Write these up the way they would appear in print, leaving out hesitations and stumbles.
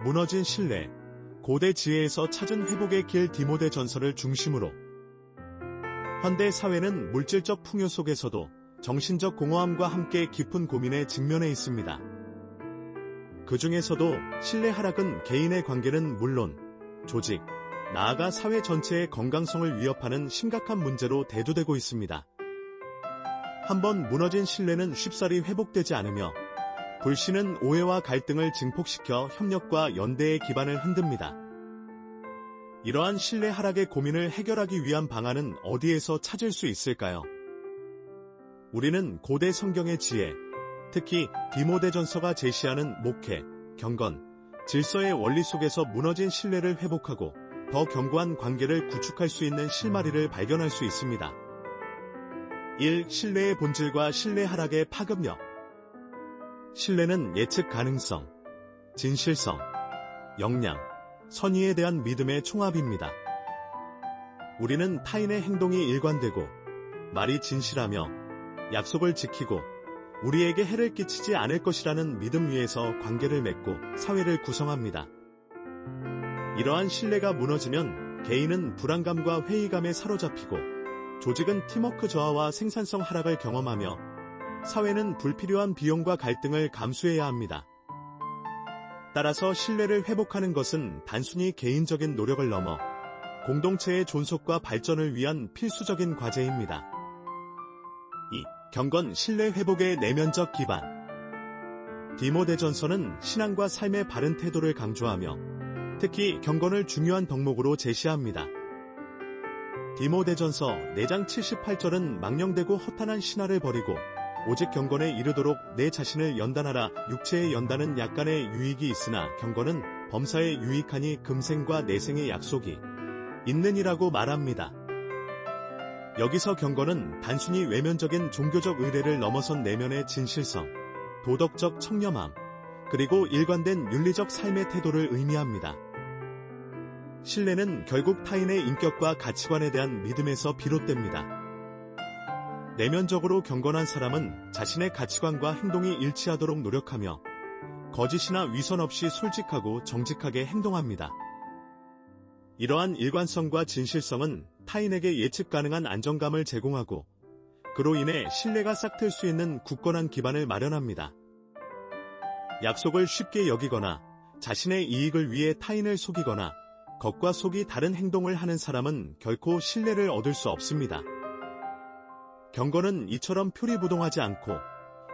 무너진 신뢰, 고대 지혜에서 찾은 회복의 길 디모데 전설을 중심으로 현대 사회는 물질적 풍요 속에서도 정신적 공허함과 함께 깊은 고민에 직면해 있습니다. 그 중에서도 신뢰 하락은 개인의 관계는 물론 조직, 나아가 사회 전체의 건강성을 위협하는 심각한 문제로 대두되고 있습니다. 한번 무너진 신뢰는 쉽사리 회복되지 않으며 불신은 오해와 갈등을 증폭시켜 협력과 연대의 기반을 흔듭니다. 이러한 신뢰 하락의 고민을 해결하기 위한 방안은 어디에서 찾을 수 있을까요? 우리는 고대 성경의 지혜, 특히 디모데전서가 제시하는 목회, 경건, 질서의 원리 속에서 무너진 신뢰를 회복하고 더 견고한 관계를 구축할 수 있는 실마리를 발견할 수 있습니다. 1. 신뢰의 본질과 신뢰 하락의 파급력. 신뢰는 예측 가능성, 진실성, 역량, 선의에 대한 믿음의 총합입니다. 우리는 타인의 행동이 일관되고 말이 진실하며 약속을 지키고 우리에게 해를 끼치지 않을 것이라는 믿음 위에서 관계를 맺고 사회를 구성합니다. 이러한 신뢰가 무너지면 개인은 불안감과 회의감에 사로잡히고 조직은 팀워크 저하와 생산성 하락을 경험하며 사회는 불필요한 비용과 갈등을 감수해야 합니다. 따라서 신뢰를 회복하는 것은 단순히 개인적인 노력을 넘어 공동체의 존속과 발전을 위한 필수적인 과제입니다. 2. 경건 신뢰 회복의 내면적 기반. 디모데전서는 신앙과 삶의 바른 태도를 강조하며 특히 경건을 중요한 덕목으로 제시합니다. 디모데전서 4장 78절은 망령되고 허탄한 신화를 버리고 오직 경건에 이르도록 내 자신을 연단하라. 육체의 연단은 약간의 유익이 있으나 경건은 범사에 유익하니 금생과 내생의 약속이 있느니라고 말합니다. 여기서 경건은 단순히 외면적인 종교적 의례를 넘어선 내면의 진실성, 도덕적 청렴함, 그리고 일관된 윤리적 삶의 태도를 의미합니다. 신뢰는 결국 타인의 인격과 가치관에 대한 믿음에서 비롯됩니다. 내면적으로 경건한 사람은 자신의 가치관과 행동이 일치하도록 노력하며 거짓이나 위선 없이 솔직하고 정직하게 행동합니다. 이러한 일관성과 진실성은 타인에게 예측 가능한 안정감을 제공하고 그로 인해 신뢰가 싹틀 수 있는 굳건한 기반을 마련합니다. 약속을 쉽게 여기거나 자신의 이익을 위해 타인을 속이거나 겉과 속이 다른 행동을 하는 사람은 결코 신뢰를 얻을 수 없습니다. 경건은 이처럼 표리부동하지 않고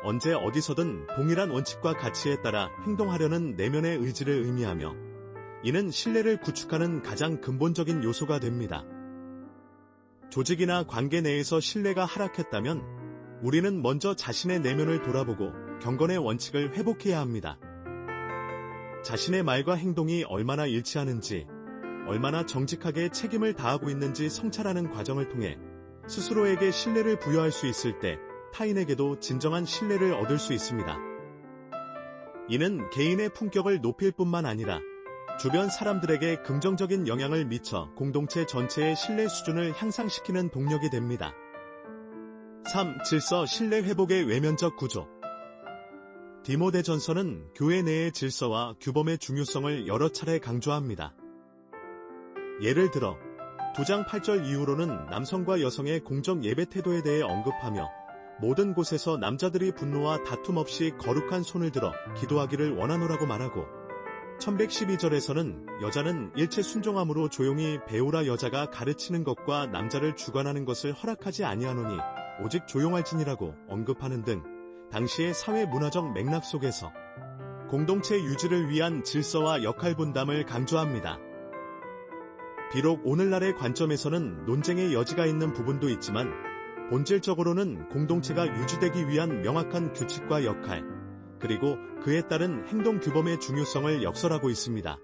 언제 어디서든 동일한 원칙과 가치에 따라 행동하려는 내면의 의지를 의미하며 이는 신뢰를 구축하는 가장 근본적인 요소가 됩니다. 조직이나 관계 내에서 신뢰가 하락했다면 우리는 먼저 자신의 내면을 돌아보고 경건의 원칙을 회복해야 합니다. 자신의 말과 행동이 얼마나 일치하는지, 얼마나 정직하게 책임을 다하고 있는지 성찰하는 과정을 통해 스스로에게 신뢰를 부여할 수 있을 때 타인에게도 진정한 신뢰를 얻을 수 있습니다. 이는 개인의 품격을 높일 뿐만 아니라 주변 사람들에게 긍정적인 영향을 미쳐 공동체 전체의 신뢰 수준을 향상시키는 동력이 됩니다. 3. 질서 신뢰 회복의 외면적 구조. 디모데전서는 교회 내의 질서와 규범의 중요성을 여러 차례 강조합니다. 예를 들어 9장 8절 이후로는 남성과 여성의 공적 예배 태도에 대해 언급하며 모든 곳에서 남자들이 분노와 다툼 없이 거룩한 손을 들어 기도하기를 원하노라고 말하고 1112절에서는 여자는 일체 순종함으로 조용히 배우라. 여자가 가르치는 것과 남자를 주관하는 것을 허락하지 아니하노니 오직 조용할지니라고 언급하는 등 당시의 사회 문화적 맥락 속에서 공동체 유지를 위한 질서와 역할 분담을 강조합니다. 비록 오늘날의 관점에서는 논쟁의 여지가 있는 부분도 있지만 본질적으로는 공동체가 유지되기 위한 명확한 규칙과 역할, 그리고 그에 따른 행동 규범의 중요성을 역설하고 있습니다.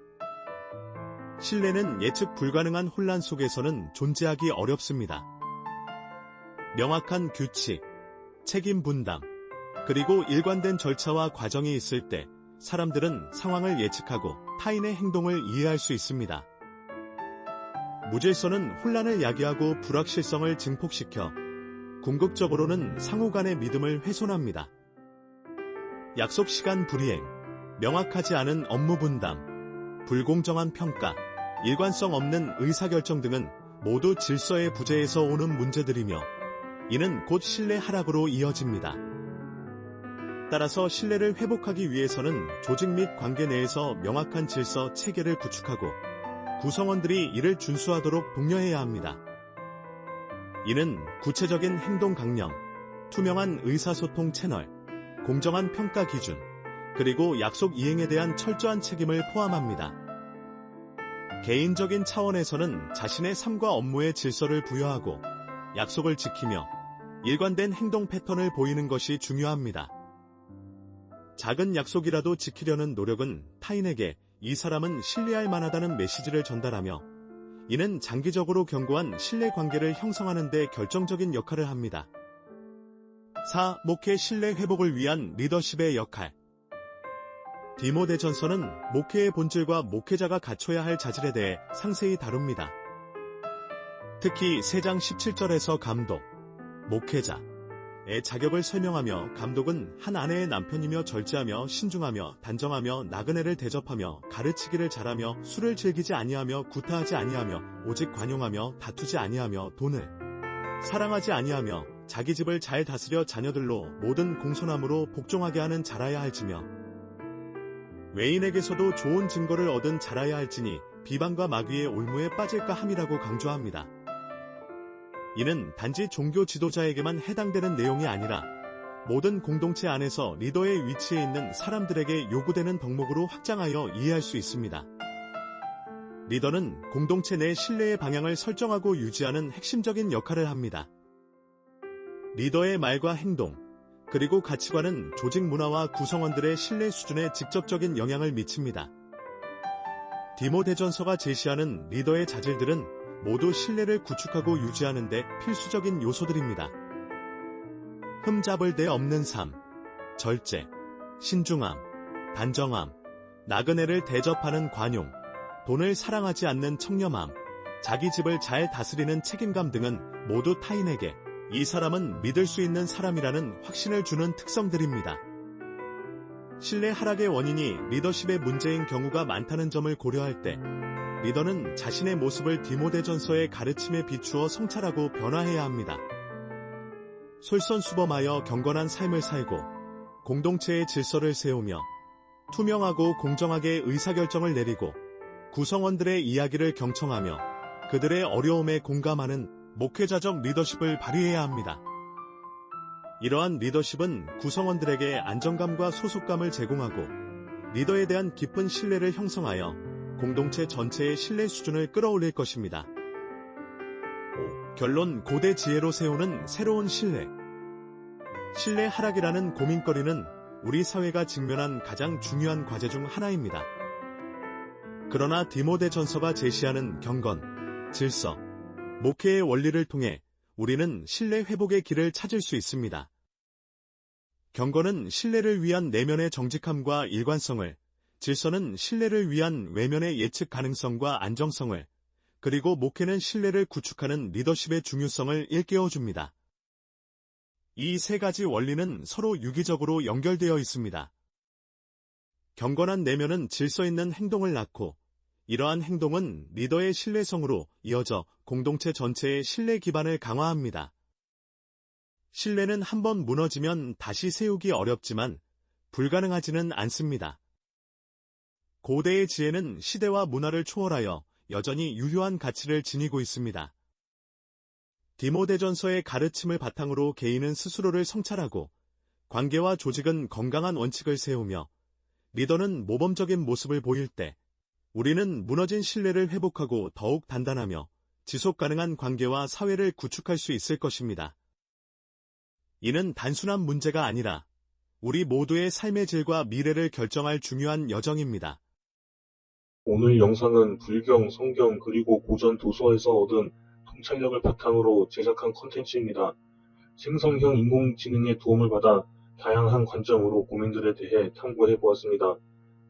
신뢰는 예측 불가능한 혼란 속에서는 존재하기 어렵습니다. 명확한 규칙, 책임 분담, 그리고 일관된 절차와 과정이 있을 때 사람들은 상황을 예측하고 타인의 행동을 이해할 수 있습니다. 무질서는 혼란을 야기하고 불확실성을 증폭시켜 궁극적으로는 상호 간의 믿음을 훼손합니다. 약속 시간 불이행, 명확하지 않은 업무 분담, 불공정한 평가, 일관성 없는 의사결정 등은 모두 질서의 부재에서 오는 문제들이며 이는 곧 신뢰 하락으로 이어집니다. 따라서 신뢰를 회복하기 위해서는 조직 및 관계 내에서 명확한 질서 체계를 구축하고 구성원들이 이를 준수하도록 독려해야 합니다. 이는 구체적인 행동 강령, 투명한 의사소통 채널, 공정한 평가 기준, 그리고 약속 이행에 대한 철저한 책임을 포함합니다. 개인적인 차원에서는 자신의 삶과 업무에 질서를 부여하고 약속을 지키며 일관된 행동 패턴을 보이는 것이 중요합니다. 작은 약속이라도 지키려는 노력은 타인에게 이 사람은 신뢰할 만하다는 메시지를 전달하며 이는 장기적으로 견고한 신뢰관계를 형성하는 데 결정적인 역할을 합니다. 4. 목회 신뢰 회복을 위한 리더십의 역할. 디모데전서는 목회의 본질과 목회자가 갖춰야 할 자질에 대해 상세히 다룹니다. 특히 3장 17절에서 감독, 목회자의 자격을 설명하며 감독은 한 아내의 남편이며 절제하며 신중하며 단정하며 나그네를 대접하며 가르치기를 잘하며 술을 즐기지 아니하며 구타하지 아니하며 오직 관용하며 다투지 아니하며 돈을 사랑하지 아니하며 자기 집을 잘 다스려 자녀들로 모든 공손함으로 복종하게 하는 자라야 할지며 외인에게서도 좋은 증거를 얻은 자라야 할지니 비방과 마귀의 올무에 빠질까 함이라고 강조합니다. 이는 단지 종교 지도자에게만 해당되는 내용이 아니라 모든 공동체 안에서 리더의 위치에 있는 사람들에게 요구되는 덕목으로 확장하여 이해할 수 있습니다. 리더는 공동체 내 신뢰의 방향을 설정하고 유지하는 핵심적인 역할을 합니다. 리더의 말과 행동, 그리고 가치관은 조직 문화와 구성원들의 신뢰 수준에 직접적인 영향을 미칩니다. 디모데전서가 제시하는 리더의 자질들은 모두 신뢰를 구축하고 유지하는 데 필수적인 요소들입니다. 흠잡을 데 없는 삶, 절제, 신중함, 단정함, 나그네를 대접하는 관용, 돈을 사랑하지 않는 청렴함, 자기 집을 잘 다스리는 책임감 등은 모두 타인에게 이 사람은 믿을 수 있는 사람이라는 확신을 주는 특성들입니다. 신뢰 하락의 원인이 리더십의 문제인 경우가 많다는 점을 고려할 때 리더는 자신의 모습을 디모데전서의 가르침에 비추어 성찰하고 변화해야 합니다. 솔선수범하여 경건한 삶을 살고 공동체의 질서를 세우며 투명하고 공정하게 의사결정을 내리고 구성원들의 이야기를 경청하며 그들의 어려움에 공감하는 목회자적 리더십을 발휘해야 합니다. 이러한 리더십은 구성원들에게 안정감과 소속감을 제공하고 리더에 대한 깊은 신뢰를 형성하여 공동체 전체의 신뢰 수준을 끌어올릴 것입니다. 5. 결론 고대 지혜로 세우는 새로운 신뢰. 신뢰 하락이라는 고민거리는 우리 사회가 직면한 가장 중요한 과제 중 하나입니다. 그러나 디모데전서가 제시하는 경건, 질서, 목회의 원리를 통해 우리는 신뢰 회복의 길을 찾을 수 있습니다. 경건은 신뢰를 위한 내면의 정직함과 일관성을, 질서는 신뢰를 위한 외면의 예측 가능성과 안정성을, 그리고 목회는 신뢰를 구축하는 리더십의 중요성을 일깨워줍니다. 이 세 가지 원리는 서로 유기적으로 연결되어 있습니다. 경건한 내면은 질서 있는 행동을 낳고 이러한 행동은 리더의 신뢰성으로 이어져 공동체 전체의 신뢰 기반을 강화합니다. 신뢰는 한번 무너지면 다시 세우기 어렵지만 불가능하지는 않습니다. 고대의 지혜는 시대와 문화를 초월하여 여전히 유효한 가치를 지니고 있습니다. 디모데전서의 가르침을 바탕으로 개인은 스스로를 성찰하고 관계와 조직은 건강한 원칙을 세우며 리더는 모범적인 모습을 보일 때 우리는 무너진 신뢰를 회복하고 더욱 단단하며 지속 가능한 관계와 사회를 구축할 수 있을 것입니다. 이는 단순한 문제가 아니라 우리 모두의 삶의 질과 미래를 결정할 중요한 여정입니다. 오늘 영상은 불경, 성경, 그리고 고전 도서에서 얻은 통찰력을 바탕으로 제작한 콘텐츠입니다. 생성형 인공지능의 도움을 받아 다양한 관점으로 고민들에 대해 탐구해 보았습니다.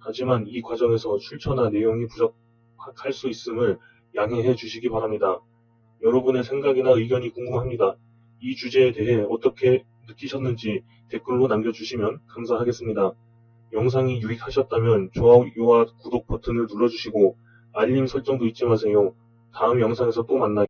하지만 이 과정에서 출처나 내용이 부족할 수 있음을 양해해 주시기 바랍니다. 여러분의 생각이나 의견이 궁금합니다. 이 주제에 대해 어떻게 느끼셨는지 댓글로 남겨주시면 감사하겠습니다. 영상이 유익하셨다면 좋아요와 구독 버튼을 눌러주시고 알림 설정도 잊지 마세요. 다음 영상에서 또 만나요.